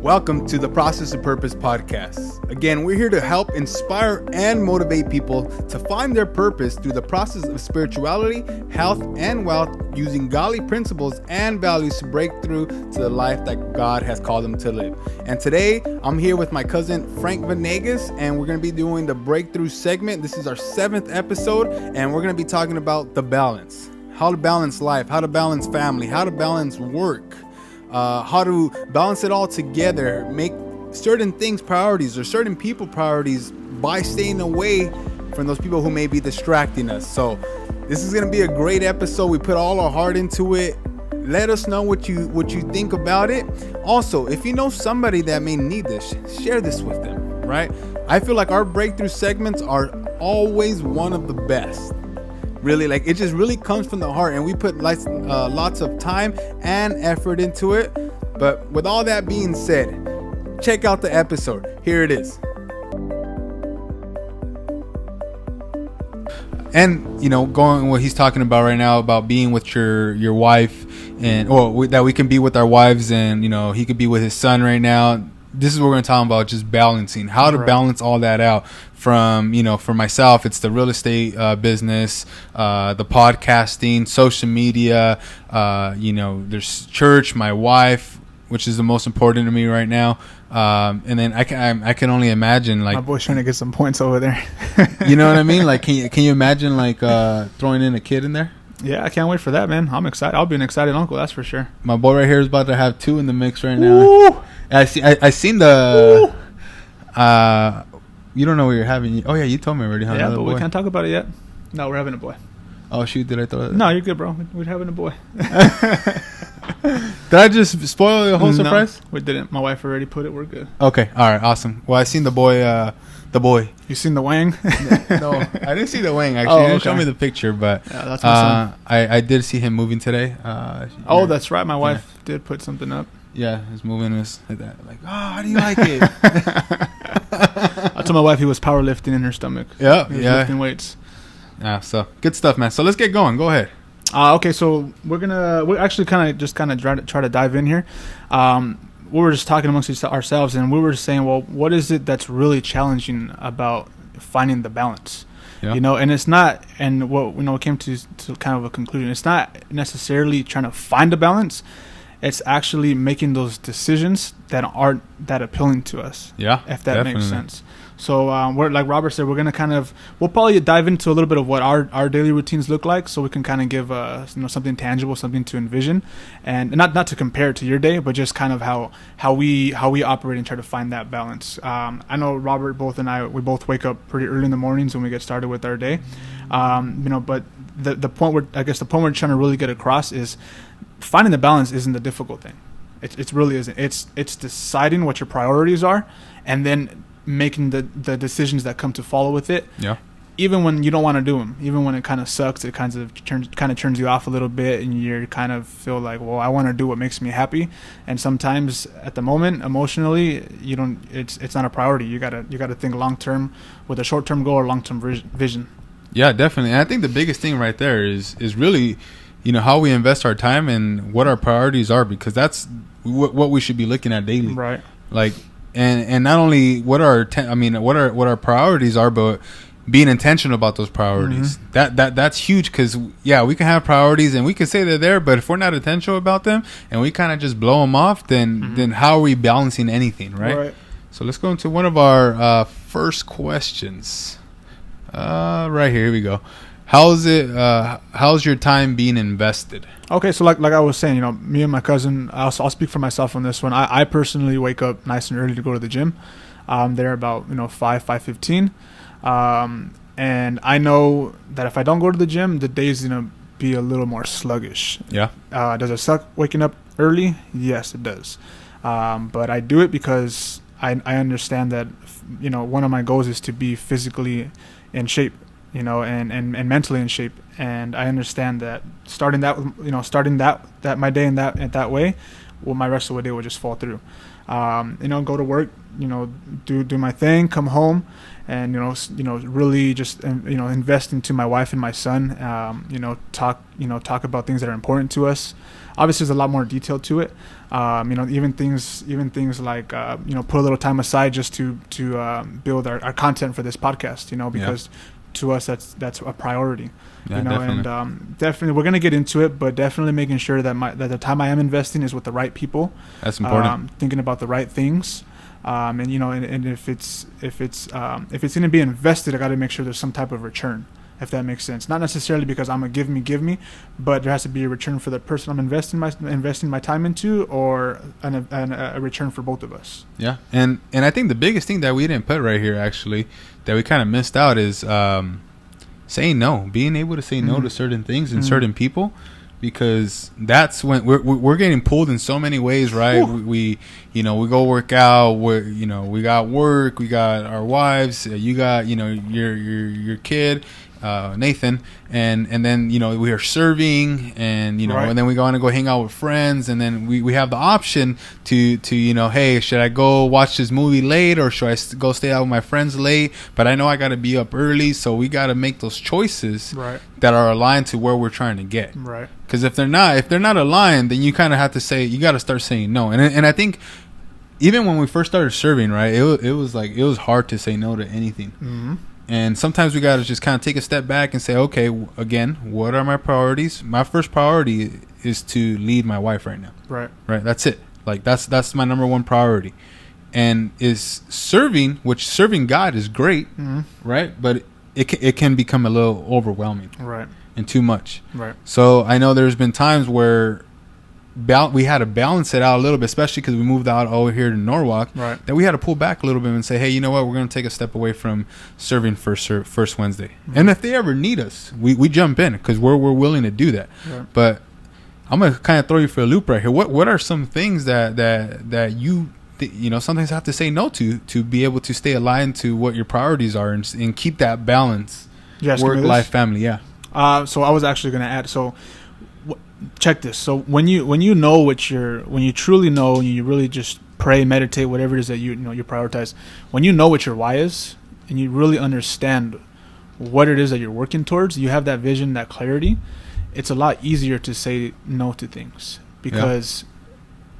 Welcome to the Process of Purpose podcast. Again, we're here to help inspire and motivate people to find their purpose through the process of spirituality, health, and wealth using godly principles and values to break through to the life that God has called them to live. And today, I'm here with my cousin Frank Venegas, and we're going to be doing the breakthrough segment. This is our 7th episode, and we're going to be talking about the balance. How to balance life, how to balance family, how to balance work. How to balance it all together, make certain things priorities or certain people priorities by staying away from those people who may be distracting us. So this is going to be a great episode. We put all our heart into it. Let us know what you think about it. Also, if you know somebody that may need this, share this with them, right? I feel like our breakthrough segments are always one of the best. Really, like it just really comes from the heart, and we put lots of time and effort into it. But with all that being said, check out the episode. Here it is. And going what he's talking about right now about being with your wife, and that we can be with our wives, and he could be with his son right now. This is what we're going to talk about, just balancing, how to balance all that out. From, for myself, it's the real estate business, the podcasting, social media, there's church, my wife, which is the most important to me right now. And then I can only imagine, like, my boy's trying to get some points over there. You know what I mean? Like, can you imagine, like, throwing in a kid in there? Yeah, I can't wait for that, man. I'm excited. I'll be an excited uncle, that's for sure. My boy right here is about to have 2 in the mix right now. Ooh. I seen the. You don't know what you're having. Oh yeah, you told me already. Yeah, but we can't talk about it yet. No, we're having a boy. Oh shoot! Did I throw it? No, you're good, bro. We're having a boy. Did I just spoil the whole surprise? No, we didn't. My wife already put it. We're good. Okay. All right. Awesome. Well, I seen the boy. You seen the wang? No, I didn't see the wang. Actually, oh, you didn't show me the picture, but yeah, that's my son. I did see him moving today. That's right. My wife did put something up. Yeah, he's moving us like that. Like, how do you like it? I told my wife he was powerlifting in her stomach. Yeah, he was lifting weights. Yeah, so good stuff, man. So let's get going. Go ahead. Okay, so we're actually kind of try to dive in here. We were just talking amongst ourselves, and we were just saying, well, what is it that's really challenging about finding the balance? Yeah. And it's not, and what came to kind of a conclusion. It's not necessarily trying to find a balance. It's actually making those decisions that aren't that appealing to us. Yeah, if that makes sense. So we're, like Robert said, we'll probably dive into a little bit of what our daily routines look like, so we can kind of give something tangible, something to envision, and not to compare it to your day, but just kind of how we operate and try to find that balance. I know Robert, we both wake up pretty early in the mornings when we get started with our day, but the point we're trying to really get across is finding the balance isn't the difficult thing. It really isn't. It's deciding what your priorities are, and then making the decisions that come to follow with it. Yeah. Even when you don't want to do them, even when it kind of sucks, it kind of turns you off a little bit, and you kind of feel like, well, I want to do what makes me happy. And sometimes at the moment, emotionally, you don't. It's not a priority. You gotta think long term with a short term goal or long term vision. Yeah, definitely. And I think the biggest thing right there is really, how we invest our time and what our priorities are, because that's what we should be looking at daily. Right. Like, and not only what our priorities are, but being intentional about those priorities. Mm-hmm. That's huge, because we can have priorities and we can say they're there, but if we're not intentional about them and we kind of just blow them off, then how are we balancing anything, right? So let's go into one of our first questions. Right here we go. How's your time being invested? Okay, so like I was saying, me and my cousin, I'll speak for myself on this one. I personally wake up nice and early to go to the gym. There about 5:15, and I know that if I don't go to the gym, the day's gonna be a little more sluggish. Yeah. Does it suck waking up early? Yes, it does. But I do it because I understand that one of my goals is to be physically in shape, and mentally in shape, and I understand that starting that my day in that way, well, my rest of the day will just fall through. Go to work, do my thing, come home, and really just invest into my wife and my son. Talk about things that are important to us. Obviously, there's a lot more detail to it. Even things like put a little time aside just to build our content for this podcast. Because to us that's a priority. Definitely. And definitely we're gonna get into it, but definitely making sure that the time I am investing is with the right people. That's important. Thinking about the right things. And if it's going to be invested, I got to make sure there's some type of return, if that makes sense. Not necessarily because I'm a give me, but there has to be a return for the person I'm investing my time into, or a return for both of us. Yeah, and I think the biggest thing that we didn't put right here, actually, that we kind of missed out is saying no, being able to say no to certain things and certain people. Because that's when we're getting pulled in so many ways, right? We go work out. We got work. We got our wives. You got your kid, Nathan, and then we are serving, and right. and then we go on and go hang out with friends, and then we have the option to hey, should I go watch this movie late, or should I go stay out with my friends late? But I know I got to be up early, so we got to make those choices that are aligned to where we're trying to get. Right. Because if they're not aligned, then you kind of have to say, you got to start saying no. And I think even when we first started serving, right, it was hard to say no to anything. Mm-hmm. And sometimes we got to just kind of take a step back and say, okay, again, what are my priorities? My first priority is to lead my wife right now. Right. Right. That's it. Like that's my number one priority. And is serving, which serving God is great, right? But it can become a little overwhelming. Right. And too much. Right. So I know there's been times where we had to balance it out a little bit, especially because we moved out over here to Norwalk. Right. That we had to pull back a little bit and say, hey, you know what? We're going to take a step away from serving first Wednesday. And if they ever need us, we jump in because we're willing to do that. Right. But I'm going to kind of throw you for a loop right here. What are some things that you sometimes have to say no to be able to stay aligned to what your priorities are and keep that balance? Work, life, family. Yeah. So I was actually going to add. So check this. So when you truly know, and you really just pray, meditate, whatever it is that you prioritize. When you know what your why is, and you really understand what it is that you're working towards, you have that vision, that clarity. It's a lot easier to say no to things because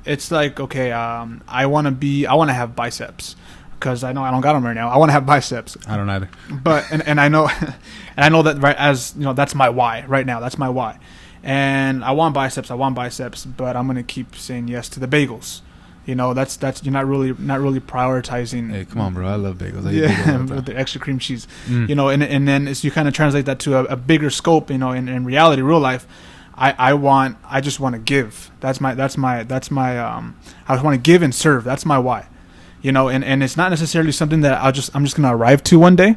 it's like, okay, I want to have biceps. Because I know I don't got them right now. I want to have biceps. I don't either. But and I know, and I know that that's my why right now. That's my why, and I want biceps. But I'm gonna keep saying yes to the bagels. That's you're not really prioritizing. Hey, come on, bro! I love bagels. With the extra cream cheese. And then as you kind of translate that to a bigger scope. In reality, real life. I just want to give. That's my I just want to give and serve. That's my why. And it's not necessarily something that I'm just going to arrive to one day,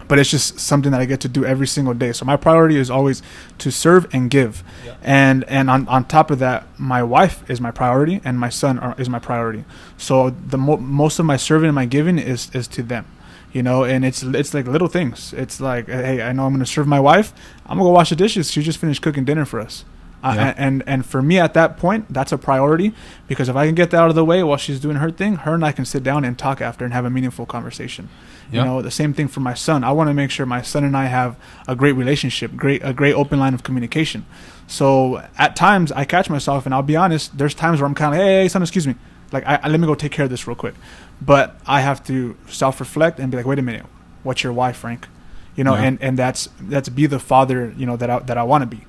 but it's just something that I get to do every single day. So my priority is always to serve and give. Yeah. And on top of that, my wife is my priority and my son is my priority. So the most of my serving and my giving is to them. And it's like little things. It's like, hey, I know I'm going to serve my wife. I'm going to go wash the dishes. She just finished cooking dinner for us. And for me at that point, that's a priority, because if I can get that out of the way while she's doing her thing, her and I can sit down and talk after and have a meaningful conversation. The same thing for my son. I want to make sure my son and I have a great relationship, a great open line of communication. So at times I catch myself, and I'll be honest, there's times where I'm kind of, hey, son, excuse me. Like, let me go take care of this real quick. But I have to self-reflect and be like, wait a minute, what's your why, Frank? And that's be the father, that I want to be.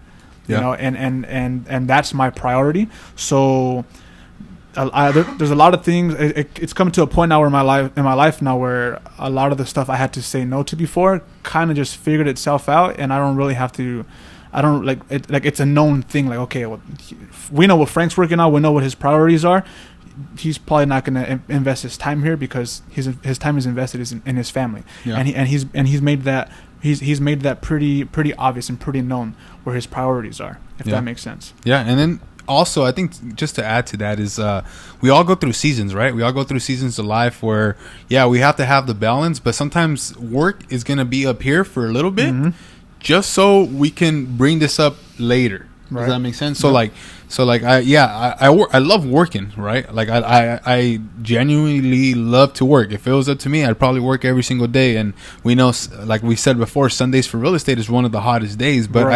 And that's my priority. So there's a lot of things. It's come to a point now where in my life now where a lot of the stuff I had to say no to before kind of just figured itself out, and I don't really have to. I don't like it. Like, it's a known thing. Like, okay, well, we know what Frank's working on. We know what his priorities are. He's probably not going to invest his time here because his time is invested in his family, and he's made that. He's made that pretty obvious and pretty known where his priorities are, if that makes sense. Yeah, and then also I think just to add to that is we all go through seasons, right? We all go through seasons of life where we have to have the balance, but sometimes work is going to be up here for a little bit, just so we can bring this up later. Does that make sense? So I love working, right? Like I genuinely love to work. If it was up to me, I'd probably work every single day. And we know, like we said before, Sundays for real estate is one of the hottest days. But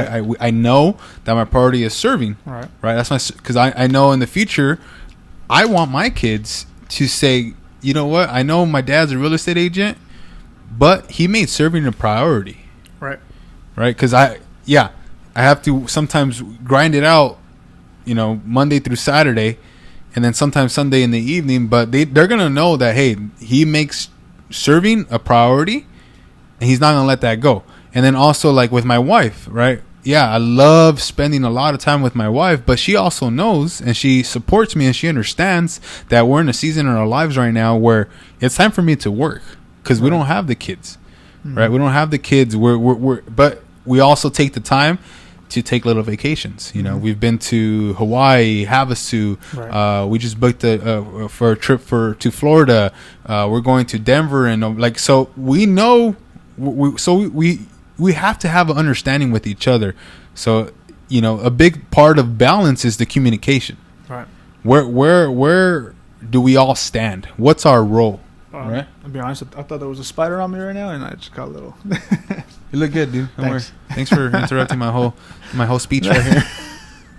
I know that my priority is serving. Right. That's because I know in the future, I want my kids to say, you know what? I know my dad's a real estate agent, but he made serving a priority. Right. Because I have to sometimes grind it out, Monday through Saturday, and then sometimes Sunday in the evening. But they're gonna know that, hey, he makes serving a priority, and he's not gonna let that go. And then also, like with my wife, right? Yeah, I love spending a lot of time with my wife, but she also knows and she supports me and she understands that we're in a season in our lives right now where it's time for me to work because we don't have the kids, right? We don't have the kids. But we also take the time to take little vacations. We've been to Hawaii, Havasu. Right. We just booked for a trip to Florida. We're going to Denver, and so we know. We have to have an understanding with each other. So, a big part of balance is the communication. Right. Where do we all stand? What's our role? Right. I'll be honest. I thought there was a spider on me right now, and I just got a little. You look good, dude. Don't worry. Thanks for interrupting my whole speech right here.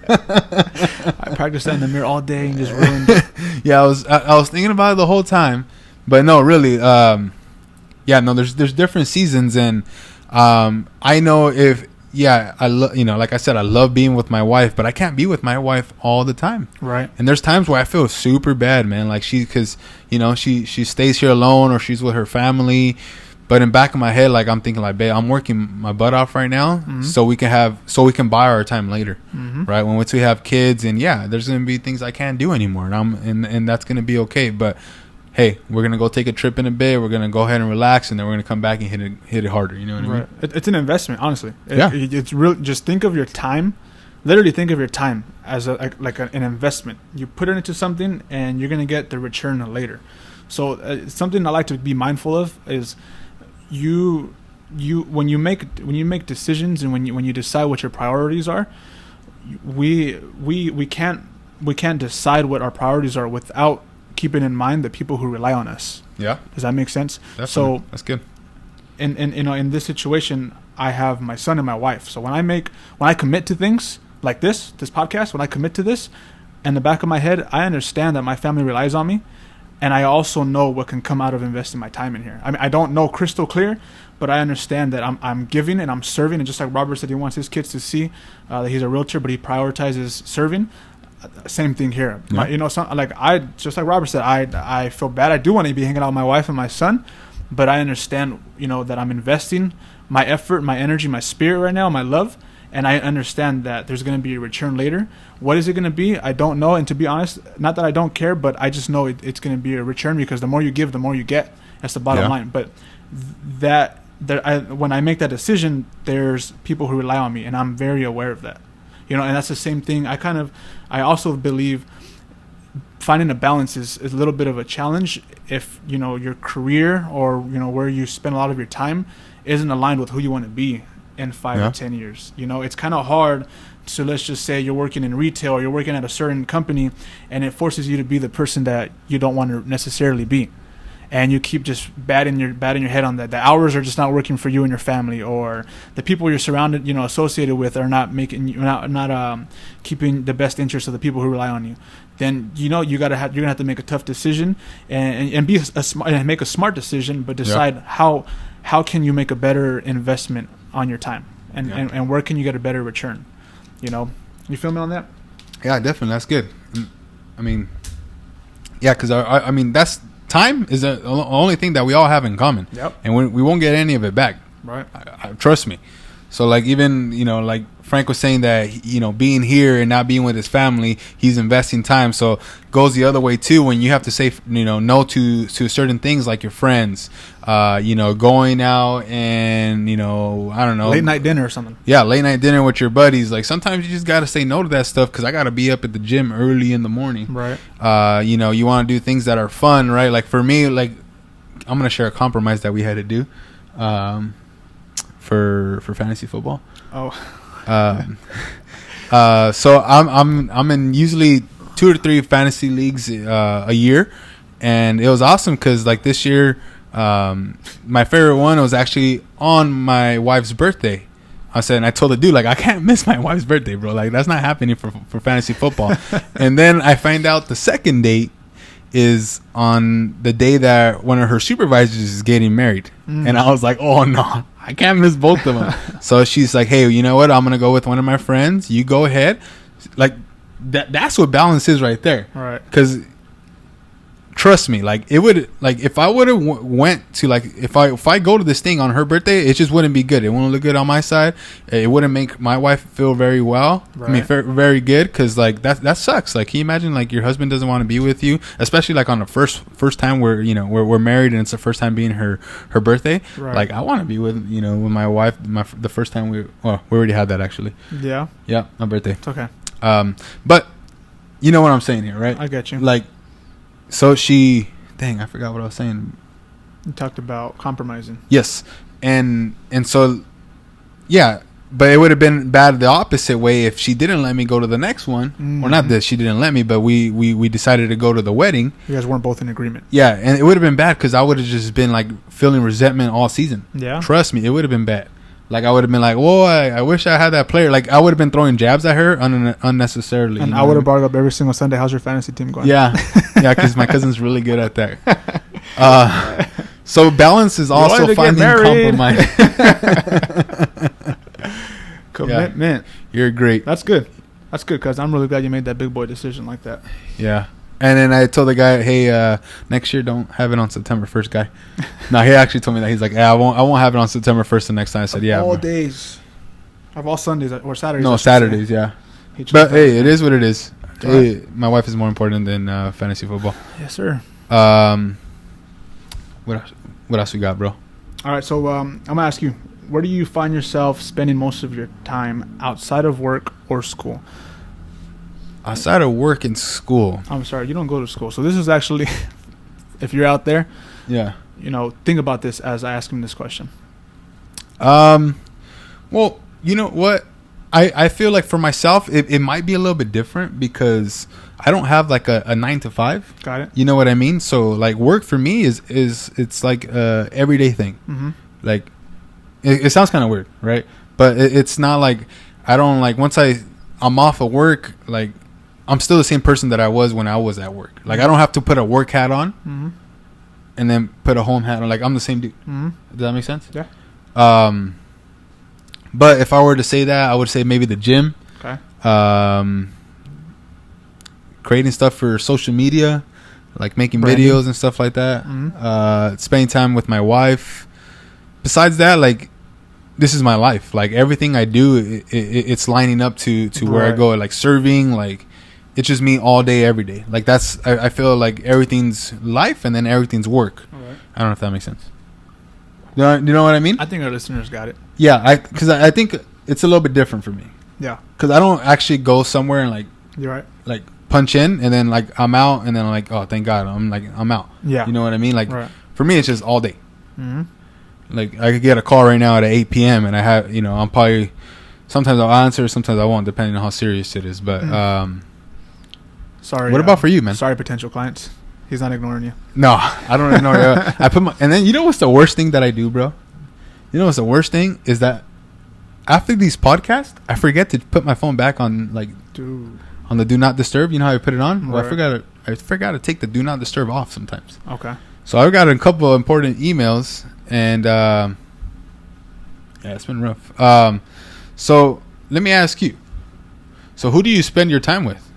I practiced that in the mirror all day and just ruined it. Yeah, I was thinking about it the whole time, but no, really. There's different seasons, and I know like I said, I love being with my wife, but I can't be with my wife all the time. Right. And there's times where I feel super bad, man. Like because she stays here alone or she's with her family. But in back of my head, like I'm thinking like, babe, I'm working my butt off right now, so we can buy our time later, right? Once we have kids, and there's gonna be things I can't do anymore, and that's gonna be okay. But hey, we're gonna go take a trip in a bit. We're gonna go ahead and relax, and then we're gonna come back and hit it harder. You know what I mean? It's an investment, honestly. Yeah. It's real. Just think of your time. Literally think of your time as an investment. You put it into something, and you're gonna get the return later. So something I like to be mindful of is when you make decisions and when you decide what your priorities are, we can't decide what our priorities are without keeping in mind the people who rely on us. Yeah. Does that make sense? Definitely. So that's good. In this situation, I have my son and my wife. So when I commit to things like this podcast, when I commit to this, in the back of my head, I understand that my family relies on me. And I also know what can come out of investing my time in here. I mean, I don't know crystal clear, but I understand that I'm giving and I'm serving. And just like Robert said, he wants his kids to see that he's a realtor, but he prioritizes serving. Same thing here. Yeah. Just like Robert said, I feel bad. I do want to be hanging out with my wife and my son, but I understand, that I'm investing my effort, my energy, my spirit right now, my love. And I understand that there's going to be a return later. What is it going to be? I don't know. And to be honest, not that I don't care, but I just know it's going to be a return because the more you give, the more you get. That's the bottom line. But when I make that decision, there's people who rely on me, and I'm very aware of that. And that's the same thing. I also believe finding a balance is a little bit of a challenge if, your career or, where you spend a lot of your time isn't aligned with who you want to be in 5 or 10 years. It's kind of hard. So let's just say you're working in retail or you're working at a certain company, and it forces you to be the person that you don't want to necessarily be, and you keep just batting your head on that. The hours are just not working for you and your family, or the people you're surrounded, associated with, are not making you not keeping the best interest of the people who rely on you. Then you're gonna have to make a tough decision and make a smart decision, but decide how can you make a better investment on your time, and where can you get a better return. You feel me on that? Yeah, definitely. That's good. I mean, because I mean, that's time is the only thing that we all have in common. Yep. And we won't get any of it back. Right. Trust me. So like even like Frank was saying that being here and not being with his family, he's investing time. So goes the other way too when you have to say no to certain things like your friends, going out and I don't know, late night dinner or something. Yeah, late night dinner with your buddies. Like sometimes you just got to say no to that stuff because I got to be up at the gym early in the morning. Right. You want to do things that are fun, right? Like for me, like I'm gonna share a compromise that we had to do. For fantasy football. Oh. So I'm in usually 2 or 3 fantasy leagues a year, and it was awesome because like this year, my favorite one was actually on my wife's birthday. I told the dude, like, I can't miss my wife's birthday, bro. Like, that's not happening for fantasy football. And then I find out the second date is on the day that one of her supervisors is getting married. And I was like, oh, no, I can't miss both of them. So she's like, hey, you know what? I'm going to go with one of my friends. You go ahead. Like, that's what balance is right there. All right. Because trust me, like it would, like if I would have went to like if I go to this thing on her birthday, it just wouldn't be good. It wouldn't look good on my side. It wouldn't make my wife feel very well. Right. I mean, very good because like that sucks. Like, can you imagine like your husband doesn't want to be with you, especially like on the first time where we're married and it's the first time being her birthday. Right. Like I want to be with with my wife the first time we already had that actually. Yeah. Yeah, my birthday. It's okay. But you know what I'm saying here, right? I get you. Like. So I forgot what I was saying. You talked about compromising. Yes. And so, yeah, but it would have been bad the opposite way if she didn't let me go to the next one. Mm-hmm. Or not that she didn't let me, but we decided to go to the wedding. You guys weren't both in agreement. Yeah, and it would have been bad because I would have just been like feeling resentment all season. Yeah. Trust me, it would have been bad. Like I would have been like, whoa, I wish I had that player. Like I would have been throwing jabs at her unnecessarily. And I would have brought it up every single Sunday. How's your fantasy team going? Yeah, yeah, because my cousin's really good at that. So balance is also finding compromise. Commitment. Yeah, you're great. That's good. That's good because I'm really glad you made that big boy decision like that. Yeah. And then I told the guy, hey, next year don't have it on September 1st, guy. No, he actually told me that. He's like, yeah, I won't have it on September 1st the next time. I said, yeah. All days. Of all Sundays or Saturdays. No, Saturdays, yeah. But hey, it is what it is. Hey, my wife is more important than fantasy football. Yes, sir. What else we got, bro? All right, so I'm going to ask you, where do you find yourself spending most of your time outside of work or school? Outside of work and school. I'm sorry, you don't go to school. So this is actually, if you're out there, yeah, think about this as I ask him this question. Well, you know what? I feel like for myself, it might be a little bit different because I don't have like a 9 to 5. Got it. You know what I mean? So like work for me is it's like a everyday thing. Mm-hmm. Like it sounds kind of weird, right? But it's not like I don't like once I'm off of work, like I'm still the same person that I was when I was at work. Like I don't have to put a work hat on and then put a home hat on. Like I'm the same dude. Mm-hmm. Does that make sense? Yeah. But if I were to say that, I would say maybe the gym. Okay. Creating stuff for social media, like making Branding. videos and stuff like that. Mm-hmm. Spending time with my wife. Besides that, like this is my life. Like everything I do, it's lining up to where I go. Like serving, like it's just me all day, every day. Like that's I feel like everything's life and then everything's work. All right. I don't know if that makes sense. You know what I mean? I think our listeners got it. Yeah, because I think it's a little bit different for me. Yeah. Because I don't actually go somewhere and You're right. like punch in and then like I'm out and then I'm like, oh, thank God, I'm out. Yeah. You know what I mean? Like Right. for me, it's just all day. Mm-hmm. Like I could get a call right now at 8 p.m. and I have, I'm probably sometimes I'll answer, sometimes I won't, depending on how serious it is. But Sorry. what about for you, man? Sorry, potential clients. He's not ignoring you. No, I don't ignore you. I put and then you know what's the worst thing that I do, bro? You know what's the worst thing is that after these podcasts, I forget to put my phone back on Dude. on the do not disturb. You know how I put it on? Well, Right. I forgot to take the do not disturb off sometimes. Okay. So I've got a couple of important emails and yeah, it's been rough. So let me ask you. So who do you spend your time with?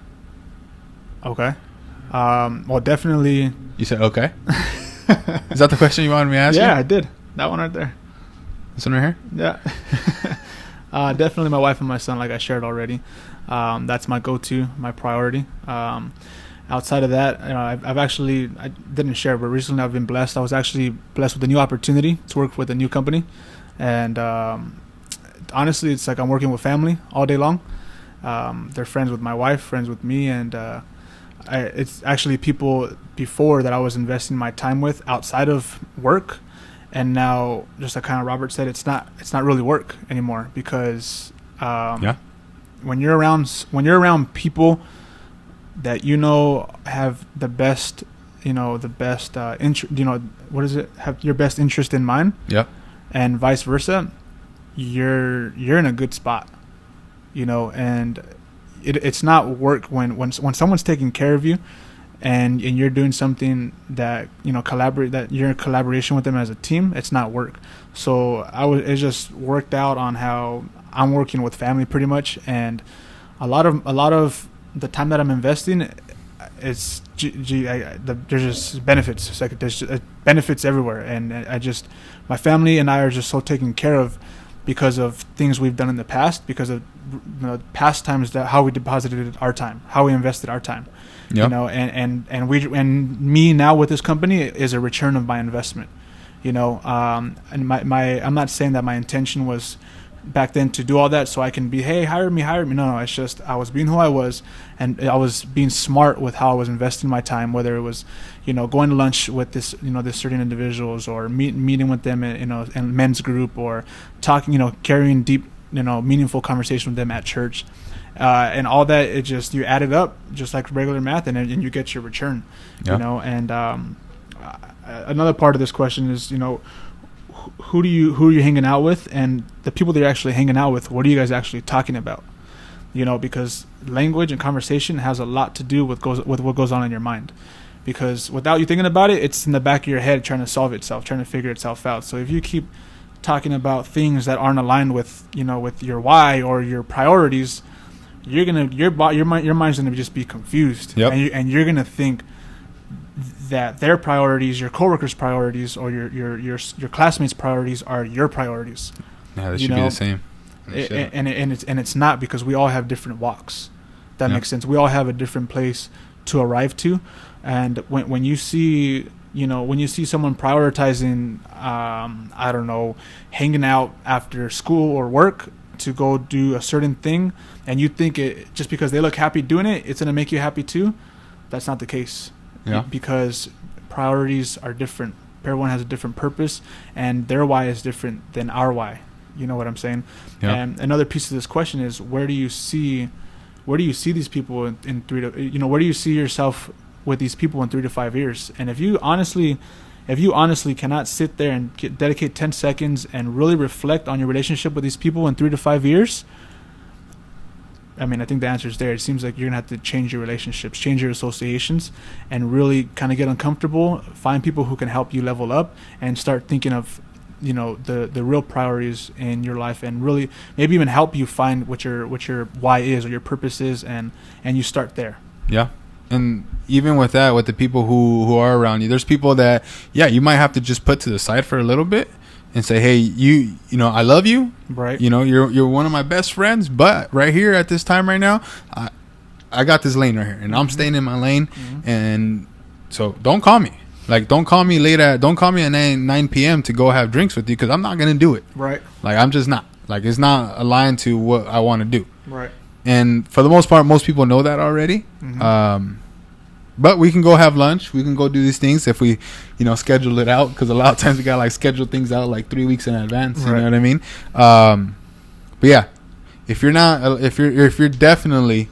Okay. Well, definitely. You said okay. Is that the question you wanted me to ask? Yeah, you? I did. That one right there. This one right here. Yeah. Definitely my wife and my son, like I shared already. That's my go-to, my priority. Outside of that, I've actually, I didn't share, but recently I've been blessed. I was actually blessed with a new opportunity to work with a new company. And honestly, it's like I'm working with family all day long. They're friends with my wife, friends with me, and it's actually people before that I was investing my time with outside of work. And now, just like kind of Robert said, it's not really work anymore because when you're around people that have the best, have your best interest in mind. Yeah. And vice versa, you're in a good spot, and it's not work when someone's taking care of you, and you're doing something that that you're in collaboration with them as a team. It's not work. So it just worked out on how I'm working with family pretty much, and a lot of the time that I'm investing, it's there's just benefits. It's like there's benefits everywhere, and my family and I are just so taken care of because of things we've done in the past, because of past times, that how we deposited our time, how we invested our time. Yep. And me now with this company is a return of my investment. And I'm not saying that my intention was back then to do all that so I can be, hey, hire me. No, it's just I was being who I was, and I was being smart with how I was investing my time, whether it was going to lunch with this certain individuals, or meeting with them in men's group, or talking, carrying deep meaningful conversation with them at church, and all that. It just, you add it up just like regular math, and you get your return. Yeah. And another part of this question is, who are you hanging out with, and the people that you're actually hanging out with, what are you guys actually talking about? Because language and conversation has a lot to do with what goes on in your mind, because without you thinking about it, it's in the back of your head trying to solve itself, trying to figure itself out. So if you keep talking about things that aren't aligned with with your why or your priorities, your mind's gonna just be confused. Yep. And you're gonna think that their priorities, your coworkers' priorities, or your classmates' priorities are your priorities. Yeah, they should be the same. And it's not, because we all have different walks. That Yep. makes sense. We all have a different place to arrive to, and when you see someone prioritizing, hanging out after school or work to go do a certain thing, and you think it, just because they look happy doing it, it's going to make you happy too, that's not the case. Yeah. Because priorities are different. Everyone has a different purpose, and their why is different than our why. You know what I'm saying? Yeah. And another piece of this question is, where do you see these people in 3 to, where do you see yourself with these people in 3 to 5 years? And if you honestly cannot sit there and dedicate 10 seconds and really reflect on your relationship with these people in 3 to 5 years, I think the answer is there. It seems like you're going to have to change your relationships, change your associations, and really kind of get uncomfortable, find people who can help you level up, and start thinking of, the real priorities in your life, and really maybe even help you find what your why is, or your purpose is, and you start there. Yeah. And even with that, with the people who are around you, there's people that, you might have to just put to the side for a little bit and say, hey, you I love you. Right. You're one of my best friends, but right here at this time right now, I got this lane right here, and I'm staying in my lane. Mm-hmm. And so don't call me. Don't call me at 9 p.m. to go have drinks with you, because I'm not going to do it. Right. I'm just not. It's not aligned to what I want to do. Right. And for the most part, most people know that already. Mm-hmm. But we can go have lunch. We can go do these things if we, schedule it out. Because a lot of times we got schedule things out 3 weeks in advance. You know what I mean? But yeah, if you're definitely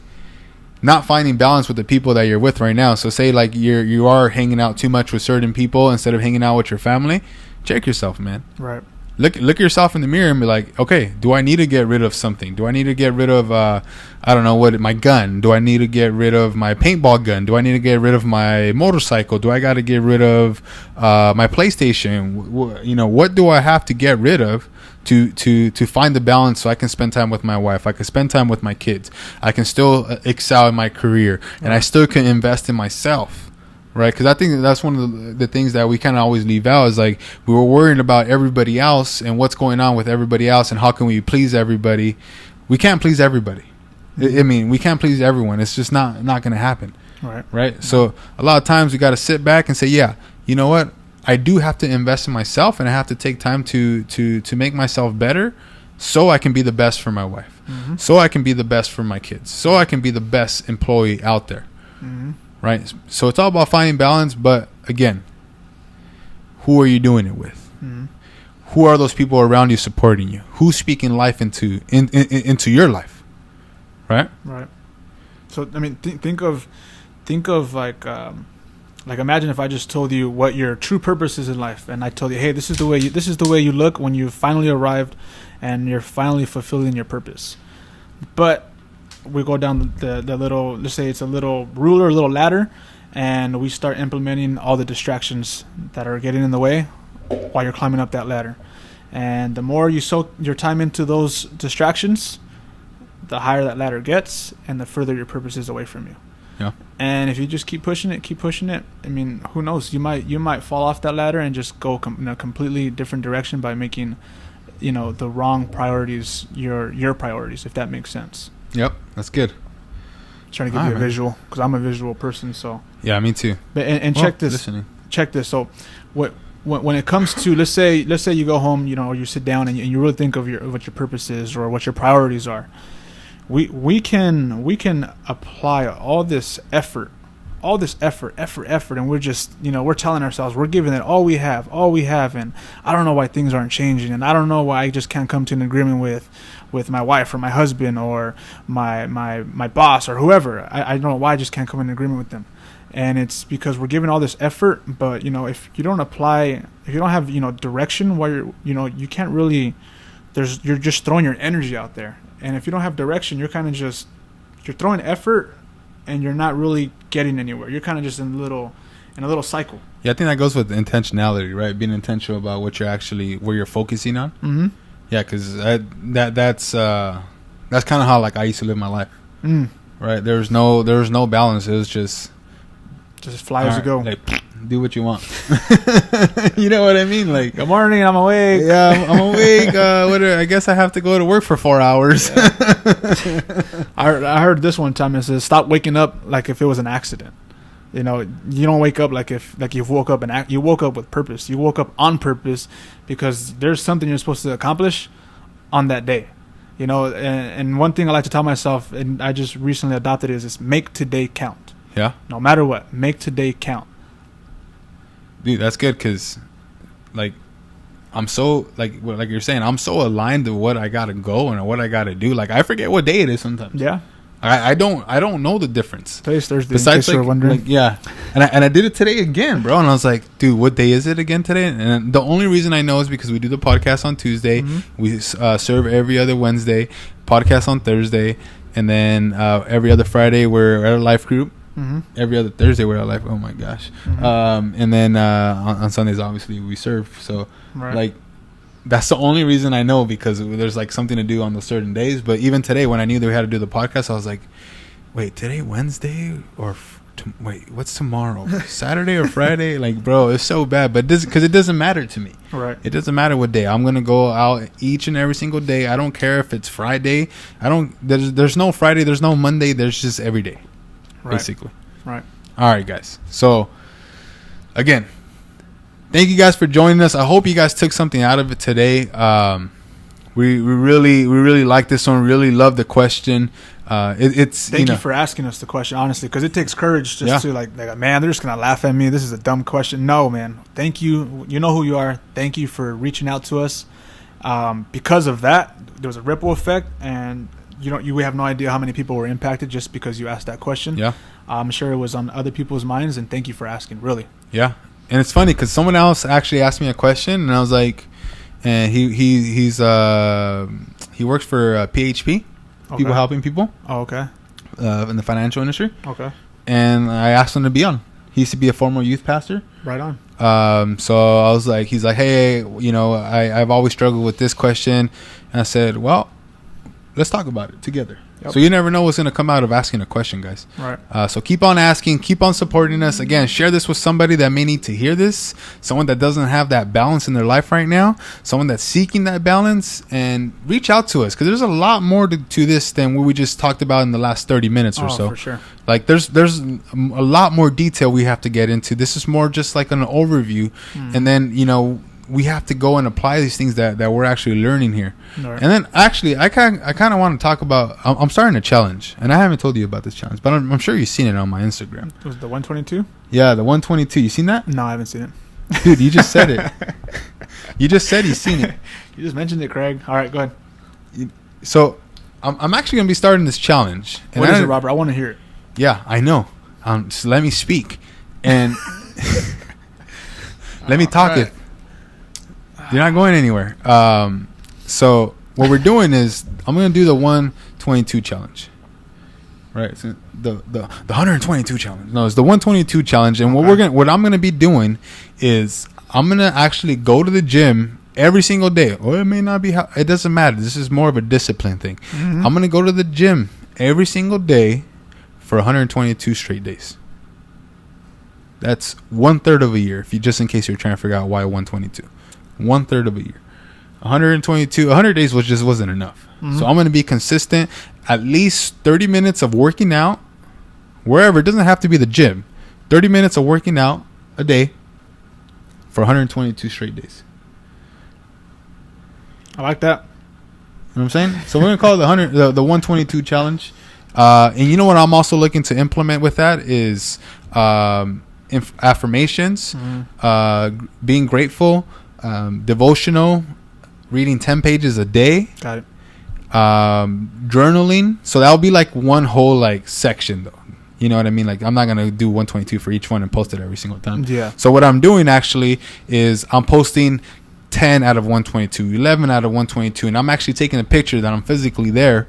not finding balance with the people that you're with right now. So say you are hanging out too much with certain people instead of hanging out with your family. Check yourself, man. Right. Look yourself in the mirror and be like, okay, do I need to get rid of something? Do I need to get rid of, my gun? Do I need to get rid of my paintball gun? Do I need to get rid of my motorcycle? Do I got to get rid of my PlayStation? What do I have to get rid of to find the balance so I can spend time with my wife? I can spend time with my kids. I can still excel in my career, and I still can invest in myself. Right, because I think that's one of the things that we kind of always leave out is we were worrying about everybody else and what's going on with everybody else and how can we please everybody. We can't please everybody. We can't please everyone. It's just not going to happen. Right. So a lot of times we got to sit back and say, yeah, you know what? I do have to invest in myself, and I have to take time to make myself better, so I can be the best for my wife, mm-hmm. so I can be the best for my kids, so I can be the best employee out there. Mm-hmm. Right. So it's all about finding balance. But again, who are you doing it with? Mm-hmm. Who are those people around you supporting you? Who's speaking life into your life? Right? Right. So I mean, think of like imagine if I just told you what your true purpose is in life, and I told you, hey, this is the way you look when you finally arrived, and you're finally fulfilling your purpose. But we go down the little, let's say it's a little ruler, a little ladder, and we start implementing all the distractions that are getting in the way while you're climbing up that ladder. And the more you soak your time into those distractions, the higher that ladder gets, and the further your purpose is away from you. Yeah. And if you just keep pushing it, I mean, who knows? You might fall off that ladder and just go in a completely different direction by making, the wrong priorities your priorities, if that makes sense. Yep, that's good. Trying to give you a visual, because I'm a visual person. So yeah, me too. But and check this. Listening. Check this. So, when it comes to let's say you go home, or you sit down and you really think of what your purpose is or what your priorities are. We can apply all this effort, and we're just we're telling ourselves we're giving it all we have, and I don't know why things aren't changing, and I don't know why I just can't come to an agreement with my wife or my husband or my boss or whoever. I don't know why I just can't come in agreement with them. And it's because we're giving all this effort, but if you don't have direction, while you can't really, you're just throwing your energy out there. And if you don't have direction, you're kind of you're throwing effort, and you're not really getting anywhere. You're kind of just in a little cycle. Yeah, I think that goes with intentionality, right? Being intentional about where you're focusing on. Mm-hmm. Yeah, because that's kind of how I used to live my life. Right? There was no balance. It was just fly as you go. Do what you want. You know what I mean? Good morning, I'm awake. Yeah, I'm awake. I guess I have to go to work for 4 hours. Yeah. I heard this one time. It says, stop waking up like if it was an accident. You don't wake up like you woke up you woke up with purpose. You woke up on purpose because there's something you're supposed to accomplish on that day. And one thing I like to tell myself, and I just recently adopted, is make today count. Yeah. No matter what, make today count. Dude, that's good because, I'm so, like you're saying, I'm so aligned to what I got to go and what I got to do. I forget what day it is sometimes. Yeah. I don't know the difference. Today's Thursday. Besides, in case you're wondering. yeah. And I did it today again, bro. And I was like, dude, what day is it again today? And the only reason I know is because we do the podcast on Tuesday. Mm-hmm. We serve every other Wednesday, podcast on Thursday. And then every other Friday, we're at a life group. Mm-hmm. Every other Thursday we're at life. Oh my gosh. Mm-hmm. And then on Sundays obviously we serve. So that's the only reason I know, because there's something to do on those certain days. But even today when I knew that we had to do the podcast, I was like, wait, today Wednesday or wait, what's tomorrow? Saturday or Friday? Bro, it's so bad. But because it doesn't matter to me. Right. It doesn't matter what day. I'm gonna go out each and every single day. I don't care if it's Friday. There's no Friday, there's no Monday, there's just every day. Right. Basically. Right. All right, guys. So, again, thank you guys for joining us. I hope you guys took something out of it today. We really like this one. Really love the question. Thank you for asking us the question, honestly, because it takes courage just to man, they're just gonna laugh at me. This is a dumb question. No, man. Thank you. You know who you are. Thank you for reaching out to us. Because of that, there was a ripple effect, and we have no idea how many people were impacted just because you asked that question. Yeah. I'm sure it was on other people's minds, and thank you for asking, really. Yeah. And it's funny because someone else actually asked me a question, and I was like, and he works for PHP, people helping people. Oh, okay. In the financial industry. Okay. And I asked him to be on. He used to be a former youth pastor. Right on. So I was like, he's like, hey, I've always struggled with this question. And I said, well, let's talk about it together. Yep. So you never know what's going to come out of asking a question, guys. Right. So keep on asking, keep on supporting us. Again, share this with somebody that may need to hear this, someone that doesn't have that balance in their life right now, someone that's seeking that balance, and reach out to us because there's a lot more to this than what we just talked about in the last 30 minutes or so. For sure. There's a lot more detail we have to get into. This is more just like an overview. And then, we have to go and apply these things that we're actually learning here. Right. And then actually, I kind of want to talk about, I'm starting a challenge, and I haven't told you about this challenge, but I'm sure you've seen it on my Instagram. Was it the 122? Yeah, the 122. You seen that? No, I haven't seen it. Dude, you just said it. You just said you've seen it. You just mentioned it, Craig. All right, go ahead. So I'm actually gonna be starting this challenge. And What is it, Robert? I want to hear it. Yeah, I know. Just let me speak and let me talk. Right. It. You're not going anywhere. So what we're doing is I'm gonna do the 122 challenge. Right, so the 122 challenge. No, it's the 122 challenge. And what I'm gonna be doing is I'm gonna actually go to the gym every single day. Or it may not be. It doesn't matter. This is more of a discipline thing. Mm-hmm. I'm gonna go to the gym every single day for 122 straight days. That's 1/3 of a year. If you just in case you're trying to figure out why 122, 1/3 of a year. 100 days wasn't enough. Mm-hmm. So I'm going to be consistent. At least 30 minutes of working out, wherever. It doesn't have to be the gym. 30 minutes of working out a day for 122 straight days. I like that. You know what I'm saying? So we're going to call it the 122 challenge. And you know what I'm also looking to implement with that is affirmations, being grateful, devotional, reading 10 pages a day. Got it. Journaling. So that'll be like one whole like section though. You know what I mean? Like I'm not going to do 122 for each one and post it every single time. Yeah. So what I'm doing actually is I'm posting 10 out of 122, 11 out of 122, and I'm actually taking a picture that I'm physically there,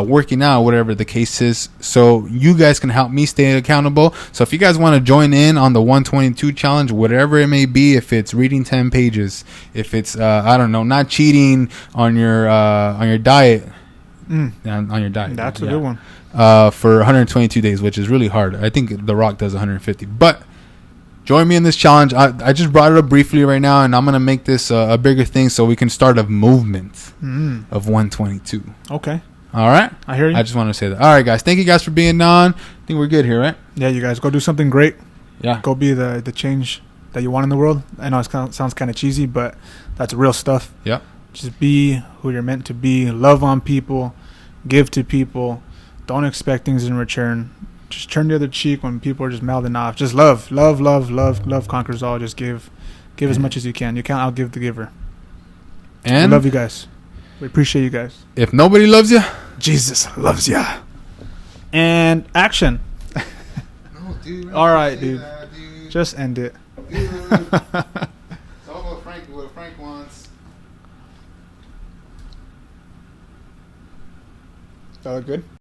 working out, whatever the case is, so you guys can help me stay accountable. So if you guys want to join in on the 122 challenge, whatever it may be, if it's reading 10 pages, if it's I don't know, not cheating on your diet, on your diet, That's a good one. for 122 days, which is really hard. I think The Rock does 150, but join me in this challenge. I just brought it up briefly right now, and I'm going to make this a bigger thing so we can start a movement of 122. Okay. All right? I hear you. I just want to say that. All right, guys. Thank you guys for being on. I think we're good here, right? Yeah, you guys go do something great. Yeah. Go be the change that you want in the world. I know it sounds kind of cheesy, but that's real stuff. Yeah. Just be who you're meant to be. Love on people. Give to people. Don't expect things in return. Just turn the other cheek when people are just mouthing off. Just love conquers all. Just give as much as you can. You can't outgive the giver. And we love you guys. We appreciate you guys. If nobody loves you, Jesus loves ya. And action. no, dude. All right, dude. Just end it. It's all what Frank wants. That look good?